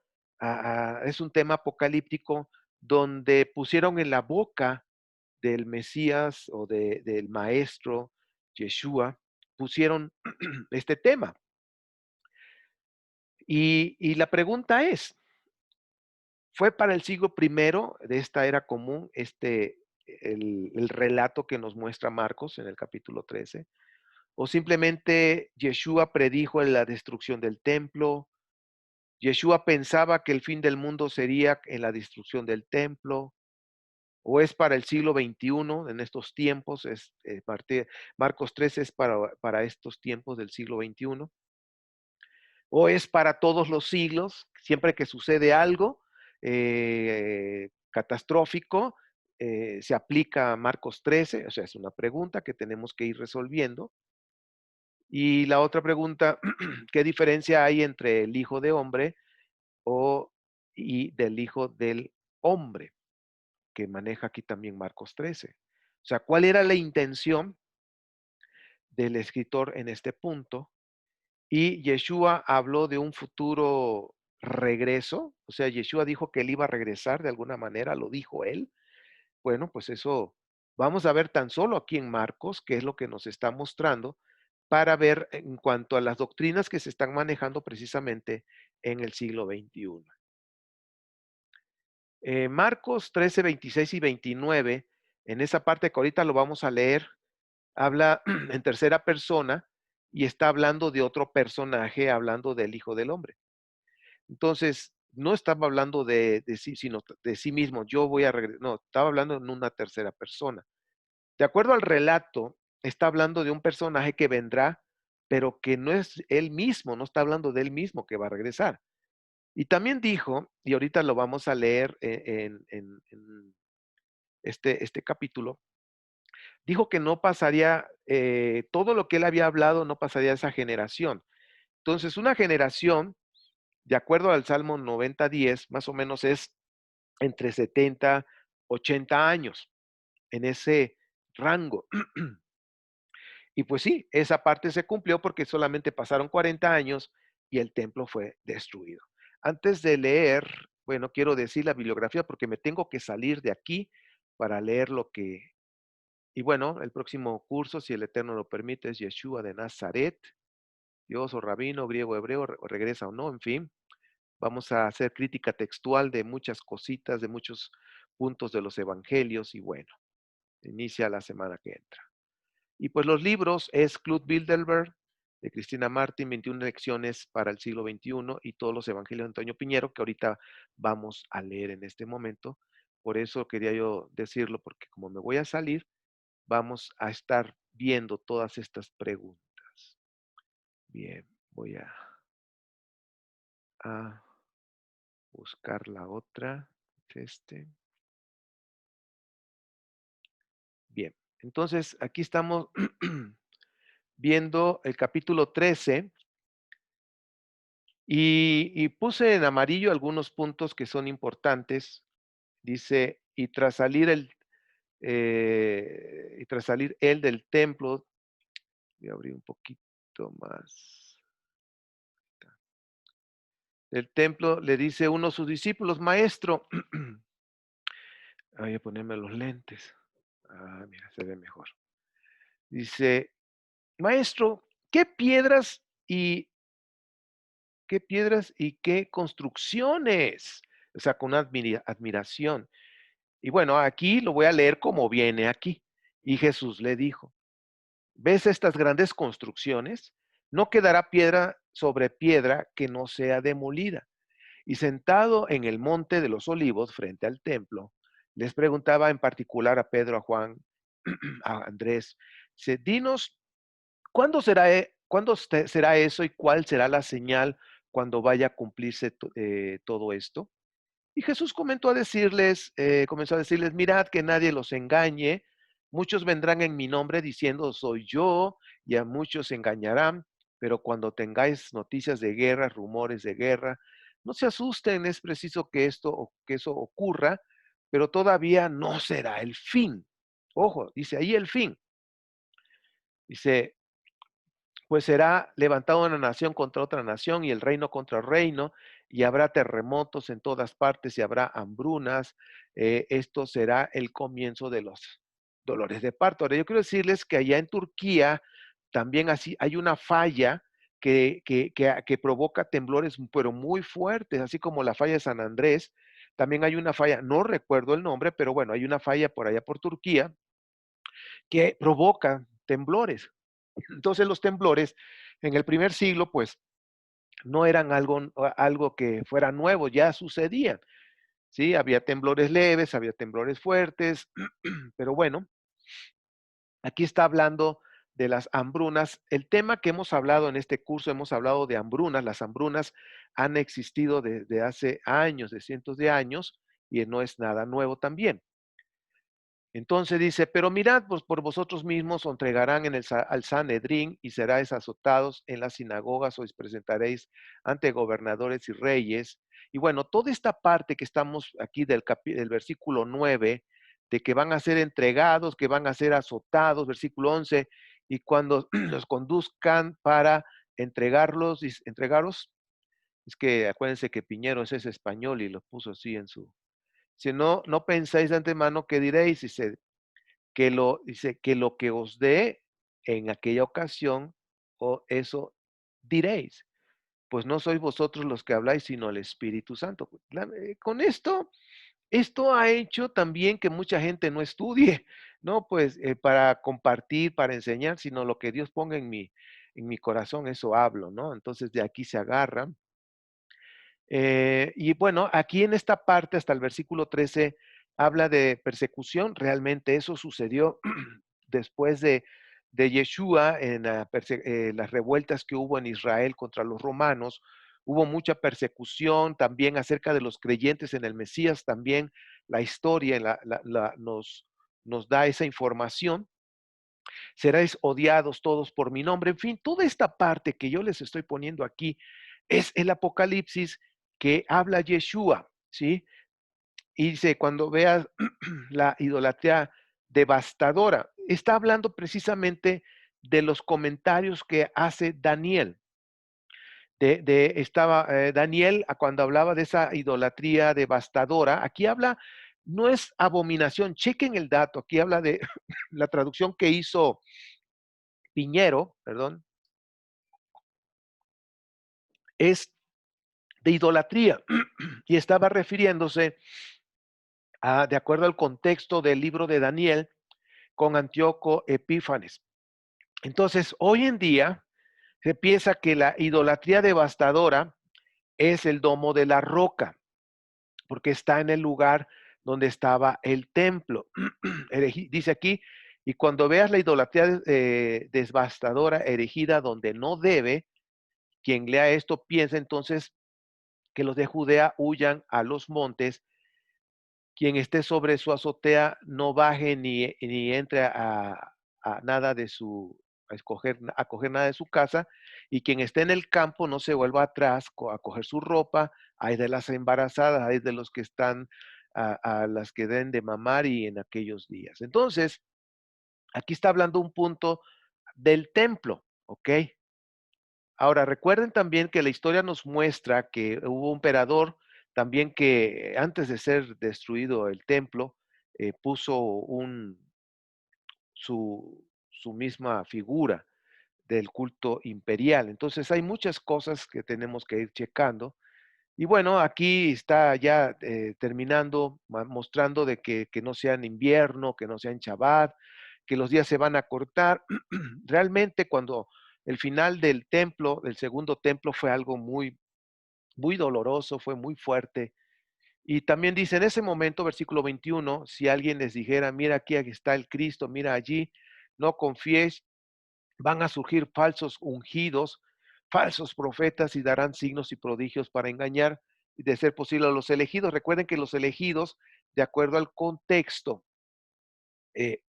es un tema apocalíptico donde pusieron en la boca del Mesías o del Maestro Yeshua, pusieron este tema. Y la pregunta es, fue para el siglo primero de esta era común, el relato que nos muestra Marcos en el capítulo 13, o simplemente Yeshua predijo la destrucción del templo, Yeshua pensaba que el fin del mundo sería en la destrucción del templo, o es para el siglo XXI, en estos tiempos, Marcos 13 es para estos tiempos del siglo XXI, o es para todos los siglos, siempre que sucede algo catastrófico, se aplica a Marcos 13, o sea, es una pregunta que tenemos que ir resolviendo. Y la otra pregunta, ¿qué diferencia hay entre el Hijo de Hombre y del Hijo del Hombre? Que maneja aquí también Marcos 13. O sea, ¿cuál era la intención del escritor en este punto? Y Yeshua habló de un futuro regreso, o sea, Yeshua dijo que él iba a regresar de alguna manera, lo dijo él. Bueno, pues eso vamos a ver tan solo aquí en Marcos, qué es lo que nos está mostrando, para ver en cuanto a las doctrinas que se están manejando precisamente en el siglo XXI. Marcos 13, 26 y 29, en esa parte que ahorita lo vamos a leer, habla en tercera persona y está hablando de otro personaje, hablando del Hijo del Hombre. Entonces, no estaba hablando de sí, sino de sí mismo. Yo voy a regresar. No, estaba hablando en una tercera persona. De acuerdo al relato, está hablando de un personaje que vendrá, pero que no es él mismo, no está hablando de él mismo que va a regresar. Y también dijo, y ahorita lo vamos a leer en este capítulo, dijo que no pasaría, todo lo que él había hablado no pasaría a esa generación. Entonces, una generación, de acuerdo al Salmo 90:10, más o menos es entre 70, 80 años. En ese rango. Y pues sí, esa parte se cumplió porque solamente pasaron 40 años y el templo fue destruido. Antes de leer, bueno, quiero decir la bibliografía porque me tengo que salir de aquí para leer lo que... Y bueno, el próximo curso, si el Eterno lo permite, es Yeshua de Nazaret, Dios o rabino, griego, hebreo, regresa o no, en fin. Vamos a hacer crítica textual de muchas cositas, de muchos puntos de los evangelios y bueno, inicia la semana que entra. Y pues los libros es Claude Bilderberg, de Cristina Martin, 21 lecciones para el siglo XXI y todos los evangelios de Antonio Piñero, que ahorita vamos a leer en este momento. Por eso quería yo decirlo, porque como me voy a salir, vamos a estar viendo todas estas preguntas. Bien, voy a buscar la otra. Este. Bien, entonces aquí estamos viendo el capítulo 13 y puse en amarillo algunos puntos que son importantes. Dice, y tras salir él del templo, voy a abrir un poquito más. Del templo le dice uno de sus discípulos, maestro, voy a ponerme los lentes. Ah, mira, se ve mejor. Dice, maestro, y qué piedras y qué construcciones? O sea, con admiración. Y bueno, aquí lo voy a leer como viene aquí. Y Jesús le dijo, ¿ves estas grandes construcciones? No quedará piedra sobre piedra que no sea demolida. Y sentado en el monte de los olivos frente al templo, les preguntaba en particular a Pedro, a Juan, a Andrés, dinos, ¿cuándo será eso y cuál será la señal cuando vaya a cumplirse todo esto? Y Jesús comenzó a decirles, mirad que nadie los engañe. Muchos vendrán en mi nombre diciendo, soy yo, y a muchos engañarán. Pero cuando tengáis noticias de guerra, rumores de guerra, no se asusten, es preciso que eso ocurra, pero todavía no será el fin. Ojo, dice ahí el fin. Dice, pues será levantada una nación contra otra nación y el reino contra reino, y habrá terremotos en todas partes y habrá hambrunas. Esto será el comienzo de los dolores de parto. Ahora, yo quiero decirles que allá en Turquía también así hay una falla que provoca temblores, pero muy fuertes, así como la falla de San Andrés. También hay una falla, no recuerdo el nombre, pero bueno, hay una falla por allá por Turquía que provoca temblores. Entonces los temblores en el primer siglo, pues no eran algo que fuera nuevo, ya sucedían, ¿sí? Había temblores leves, había temblores fuertes, pero bueno, aquí está hablando de las hambrunas. El tema que hemos hablado en este curso, hemos hablado de hambrunas. Las hambrunas han existido desde hace años, de cientos de años, y no es nada nuevo también. Entonces dice, pero mirad, pues por vosotros mismos os entregarán al Sanedrín y seráis azotados en las sinagogas, os presentaréis ante gobernadores y reyes. Y bueno, toda esta parte que estamos aquí del versículo 9, de que van a ser entregados, que van a ser azotados, versículo 11, y cuando los conduzcan para entregaros, es que acuérdense que Piñeros es español y lo puso así en su... Si no, no pensáis de antemano qué diréis, dice que lo que os dé en aquella ocasión, o eso diréis. Pues no sois vosotros los que habláis, sino el Espíritu Santo. Con esto ha hecho también que mucha gente no estudie, ¿no? Pues para compartir, para enseñar, sino lo que Dios ponga en mi corazón, eso hablo, ¿no? Entonces de aquí se agarran. Y bueno, aquí en esta parte, hasta el versículo 13, habla de persecución. Realmente eso sucedió después de Yeshua, en las revueltas que hubo en Israel contra los romanos. Hubo mucha persecución también acerca de los creyentes en el Mesías. También la historia nos da esa información. Seréis odiados todos por mi nombre. En fin, toda esta parte que yo les estoy poniendo aquí es el Apocalipsis que habla Yeshua, ¿sí? Y dice, cuando veas la idolatría devastadora. Está hablando precisamente de los comentarios que hace Daniel. Estaba Daniel cuando hablaba de esa idolatría devastadora. Aquí habla, no es abominación, chequen el dato, aquí habla de la traducción que hizo Piñero, perdón, es de idolatría y estaba refiriéndose de acuerdo al contexto del libro de Daniel con Antíoco Epífanes. Entonces, hoy en día se piensa que la idolatría devastadora es el domo de la roca, porque está en el lugar donde estaba el templo. Dice aquí, y cuando veas la idolatría devastadora erigida donde no debe, quien lea esto piensa entonces que los de Judea huyan a los montes, quien esté sobre su azotea no baje ni entre a nada de su, a coger nada de su casa, y quien esté en el campo no se vuelva atrás a coger su ropa, hay de las embarazadas, hay de los que están a las que den de mamar y en aquellos días. Entonces, aquí está hablando un punto del templo, ¿ok? Ahora, recuerden también que la historia nos muestra que hubo un emperador también que antes de ser destruido el templo, puso su misma figura del culto imperial. Entonces hay muchas cosas que tenemos que ir checando. Y bueno, aquí está ya terminando, mostrando de que no sea en invierno, que no sea en Shabbat, que los días se van a cortar. Realmente cuando el final del templo, del segundo templo, fue algo muy, muy doloroso, fue muy fuerte. Y también dice en ese momento, versículo 21, si alguien les dijera, mira aquí está el Cristo, mira allí, no confíes, van a surgir falsos ungidos, falsos profetas y darán signos y prodigios para engañar y de ser posible a los elegidos. Recuerden que los elegidos, de acuerdo al contexto, eh,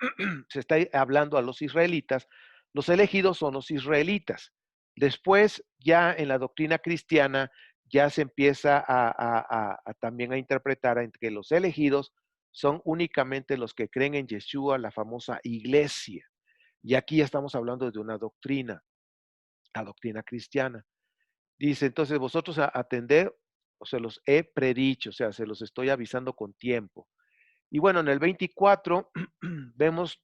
se está hablando a los israelitas, los elegidos son los israelitas. Después, ya en la doctrina cristiana, ya se empieza también a interpretar que los elegidos son únicamente los que creen en Yeshua, la famosa iglesia. Y aquí ya estamos hablando de una doctrina, la doctrina cristiana. Dice, entonces vosotros atender, o se los he predicho, o sea, se los estoy avisando con tiempo. Y bueno, en el 24 vemos,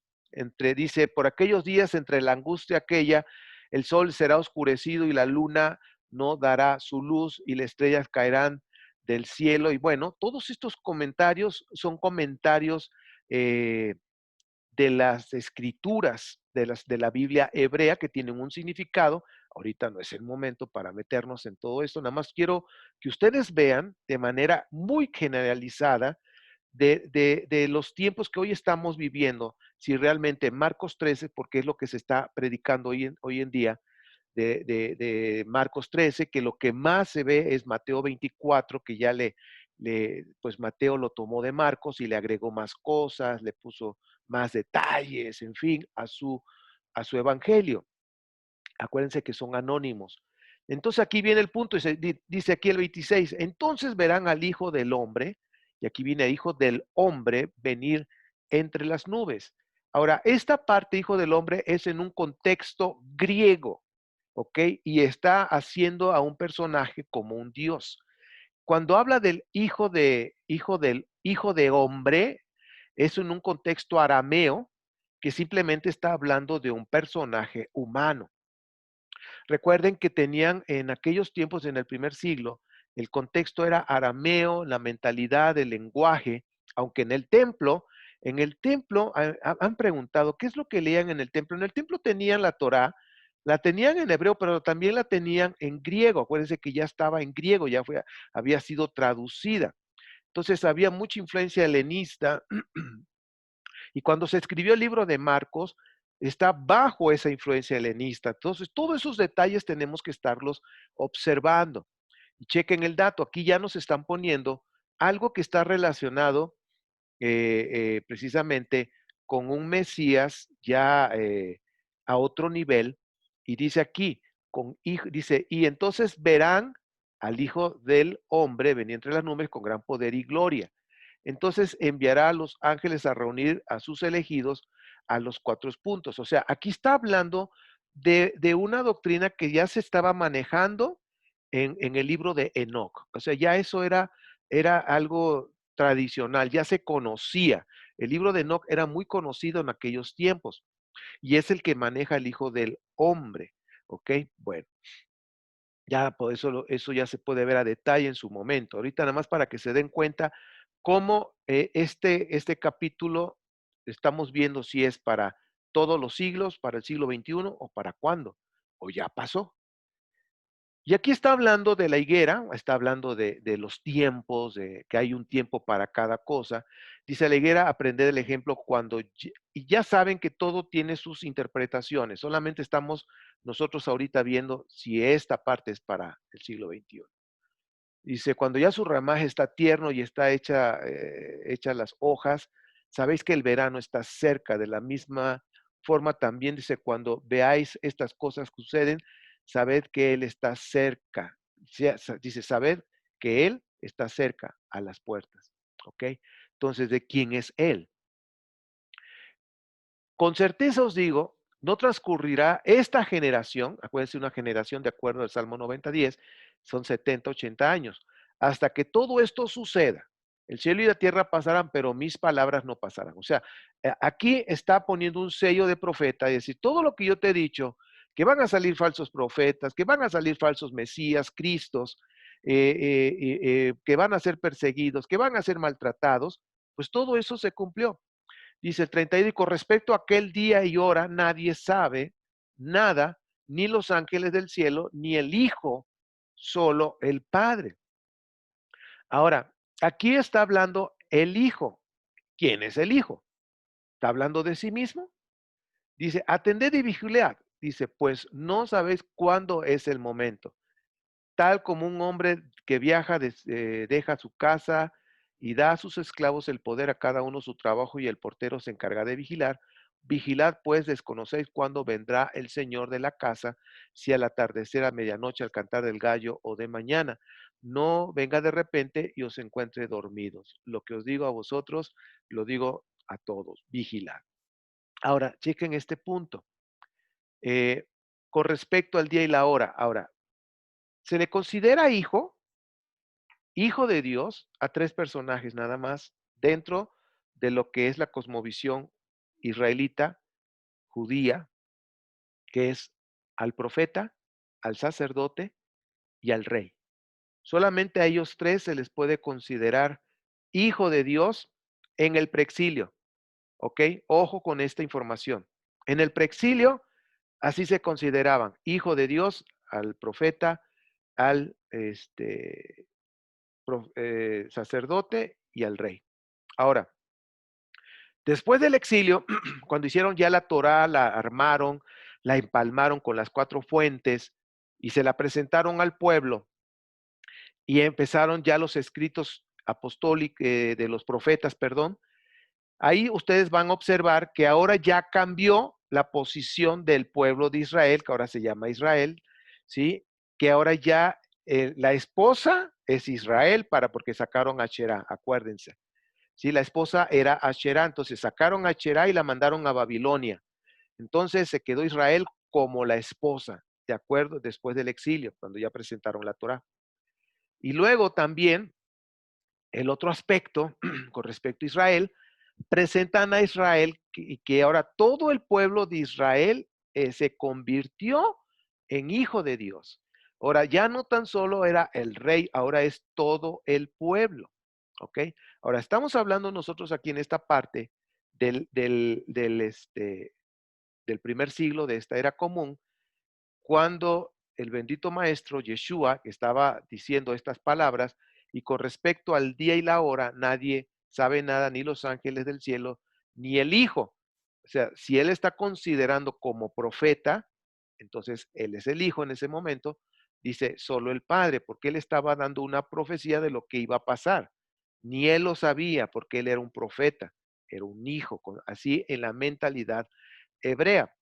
dice, por aquellos días entre la angustia aquella, el sol será oscurecido y la luna no dará su luz y las estrellas caerán del cielo. Y bueno, todos estos comentarios son comentarios de las escrituras de la Biblia hebrea que tienen un significado. Ahorita no es el momento para meternos en todo esto, nada más quiero que ustedes vean de manera muy generalizada de los tiempos que hoy estamos viviendo, si realmente Marcos 13, porque es lo que se está predicando hoy en día, de Marcos 13, que lo que más se ve es Mateo 24, que ya pues Mateo lo tomó de Marcos y le agregó más cosas, le puso más detalles, en fin, a su evangelio. Acuérdense que son anónimos. Entonces aquí viene el punto, dice aquí el 26, entonces verán al Hijo del Hombre, y aquí viene Hijo del Hombre, venir entre las nubes. Ahora, esta parte, Hijo del Hombre, es en un contexto griego, ¿ok? Y está haciendo a un personaje como un Dios. Cuando habla del Hijo de Hombre, es en un contexto arameo que simplemente está hablando de un personaje humano. Recuerden que tenían en aquellos tiempos, en el primer siglo, el contexto era arameo, la mentalidad, el lenguaje, aunque en el templo han preguntado, ¿qué es lo que leían en el templo? En el templo tenían la Torá, la tenían en hebreo, pero también la tenían en griego. Acuérdense que ya estaba en griego, había sido traducida. Entonces había mucha influencia helenista y cuando se escribió el libro de Marcos, está bajo esa influencia helenista. Entonces, todos esos detalles tenemos que estarlos observando. Y chequen el dato, aquí ya nos están poniendo algo que está relacionado precisamente con un Mesías ya a otro nivel. Y dice aquí, dice, y entonces verán al Hijo del Hombre venir entre las nubes con gran poder y gloria. entonces enviará a los ángeles a reunir a sus elegidos a los 4 puntos. O sea, aquí está hablando de una doctrina que ya se estaba manejando en el libro de Enoc. O sea, ya eso era algo tradicional, ya se conocía. El libro de Enoc era muy conocido en aquellos tiempos y es el que maneja el Hijo del Hombre. ¿Ok? Bueno, ya por eso, eso ya se puede ver a detalle en su momento. Ahorita nada más para que se den cuenta cómo este capítulo estamos viendo si es para todos los siglos, para el siglo XXI o para cuándo, o ya pasó. Y aquí está hablando de la higuera, está hablando de los tiempos, de que hay un tiempo para cada cosa. Dice la higuera, aprended el ejemplo cuando, y ya saben que todo tiene sus interpretaciones, solamente estamos nosotros ahorita viendo si esta parte es para el siglo XXI. Dice, cuando ya su ramaje está tierno y está hecha las hojas, sabéis que el verano está cerca. De la misma forma también dice, cuando veáis estas cosas que suceden, sabed que Él está cerca. Dice, sabed que Él está cerca a las puertas. ¿Ok? Entonces, ¿de quién es Él? Con certeza os digo, no transcurrirá esta generación, acuérdense, una generación de acuerdo al Salmo 90:10, son 70, 80 años, hasta que todo esto suceda. El cielo y la tierra pasarán, pero mis palabras no pasarán. O sea, aquí está poniendo un sello de profeta, es decir, todo lo que yo te he dicho, que van a salir falsos profetas, que van a salir falsos mesías, cristos, que van a ser perseguidos, que van a ser maltratados, pues todo eso se cumplió. Dice el 31, y con respecto a aquel día y hora, nadie sabe nada, ni los ángeles del cielo, ni el Hijo, solo el Padre. Ahora, aquí está hablando el Hijo. ¿Quién es el Hijo? ¿Está hablando de sí mismo? Dice, atended y vigilad. Dice, pues no sabéis cuándo es el momento. Tal como un hombre que viaja, deja su casa y da a sus esclavos el poder a cada uno su trabajo y el portero se encarga de vigilar. Vigilad pues, desconocéis cuándo vendrá el Señor de la casa, si al atardecer, a medianoche, al cantar del gallo o de mañana. No venga de repente y os encuentre dormidos. Lo que os digo a vosotros, lo digo a todos. Vigilad. Ahora, chequen este punto. Eh, con respecto al día y la hora. Ahora, se le considera hijo de Dios a 3 personajes nada más dentro de lo que es la cosmovisión israelita, judía, que es al profeta, al sacerdote y al rey. Solamente a ellos 3 se les puede considerar hijo de Dios en el preexilio, ¿ok? Ojo con esta información. En el preexilio, así se consideraban hijo de Dios al profeta, al sacerdote y al rey. Ahora, después del exilio, cuando hicieron ya la Torá, la armaron, la empalmaron con las 4 fuentes y se la presentaron al pueblo y empezaron ya los escritos apostólicos de los profetas, perdón. Ahí ustedes van a observar que ahora ya cambió la posición del pueblo de Israel, que ahora se llama Israel, ¿sí? Que ahora ya la esposa es Israel porque sacaron a Sherá, acuérdense. Sí, la esposa era Asherá, entonces sacaron a Asherá y la mandaron a Babilonia. Entonces se quedó Israel como la esposa, ¿de acuerdo? Después del exilio, cuando ya presentaron la Torá. Y luego también el otro aspecto con respecto a Israel, presentan a Israel y que ahora todo el pueblo de Israel se convirtió en hijo de Dios. Ahora ya no tan solo era el rey, ahora es todo el pueblo. ¿Ok? Ahora estamos hablando nosotros aquí en esta parte del primer siglo de esta era común, cuando el bendito maestro Yeshua estaba diciendo estas palabras, y con respecto al día y la hora, nadie sabe nada, ni los ángeles del cielo, ni el Hijo. O sea, si él está considerando como profeta, entonces él es el Hijo en ese momento, dice solo el Padre, porque él estaba dando una profecía de lo que iba a pasar. Ni él lo sabía porque él era un profeta, era un hijo, así en la mentalidad hebrea.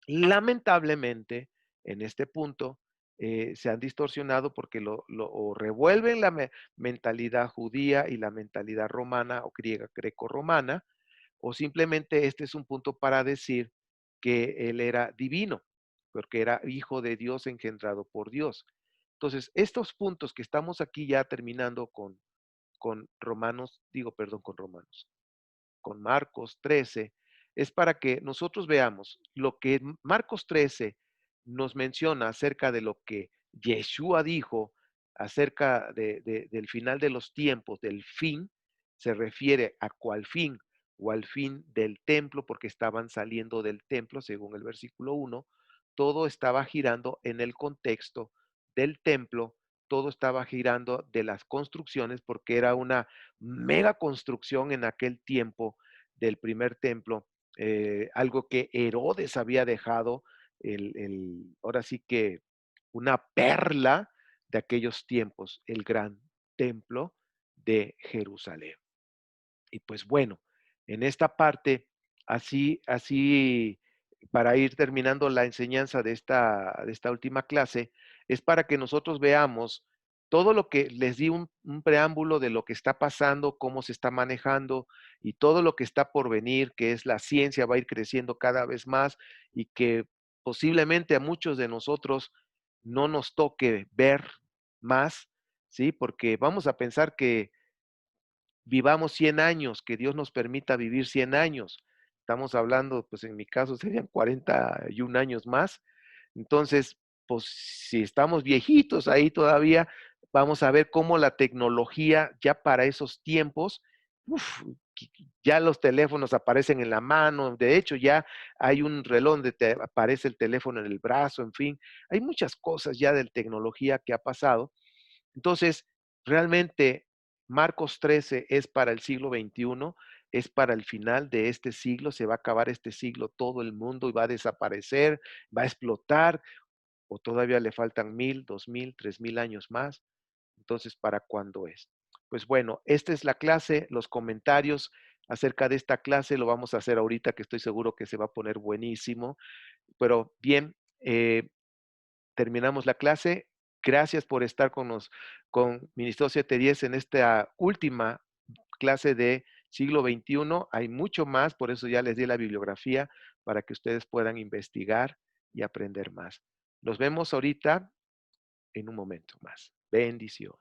Lamentablemente, en este punto, se han distorsionado porque o revuelven la mentalidad judía y la mentalidad romana o griega, greco-romana, o simplemente este es un punto para decir que él era divino, porque era hijo de Dios engendrado por Dios. Entonces, estos puntos que estamos aquí ya terminando con Romanos, digo, perdón, con Romanos, con Marcos 13, es para que nosotros veamos lo que Marcos 13 nos menciona acerca de lo que Yeshua dijo acerca del final de los tiempos, del fin, se refiere a cuál fin, o al fin del templo, porque estaban saliendo del templo, según el versículo 1, todo estaba girando en el contexto del templo, todo estaba girando de las construcciones, porque era una mega construcción en aquel tiempo del primer templo, algo que Herodes había dejado, ahora sí que una perla de aquellos tiempos, el gran templo de Jerusalén. Y pues bueno, en esta parte, así para ir terminando la enseñanza de esta última clase, es para que nosotros veamos todo lo que les di un preámbulo de lo que está pasando, cómo se está manejando y todo lo que está por venir, que es la ciencia, va a ir creciendo cada vez más y que posiblemente a muchos de nosotros no nos toque ver más, ¿sí? Porque vamos a pensar que vivamos 100 años, que Dios nos permita vivir 100 años. Estamos hablando, pues en mi caso serían 41 años más. Entonces, pues si estamos viejitos ahí todavía, vamos a ver cómo la tecnología ya para esos tiempos, uf, ya los teléfonos aparecen en la mano, de hecho ya hay un reloj donde te aparece el teléfono en el brazo, en fin, hay muchas cosas ya de tecnología que ha pasado. Entonces, realmente Marcos 13 es para el siglo XXI, es para el final de este siglo, se va a acabar este siglo, todo el mundo y va a desaparecer, va a explotar, o todavía le faltan 1000, 2000, 3000 años más. Entonces, ¿para cuándo es? Pues bueno, esta es la clase, los comentarios acerca de esta clase lo vamos a hacer ahorita, que estoy seguro que se va a poner buenísimo. Pero bien, terminamos la clase. Gracias por estar con Ministerio 710 en esta última clase de siglo XXI. Hay mucho más, por eso ya les di la bibliografía para que ustedes puedan investigar y aprender más. Nos vemos ahorita en un momento más. Bendición.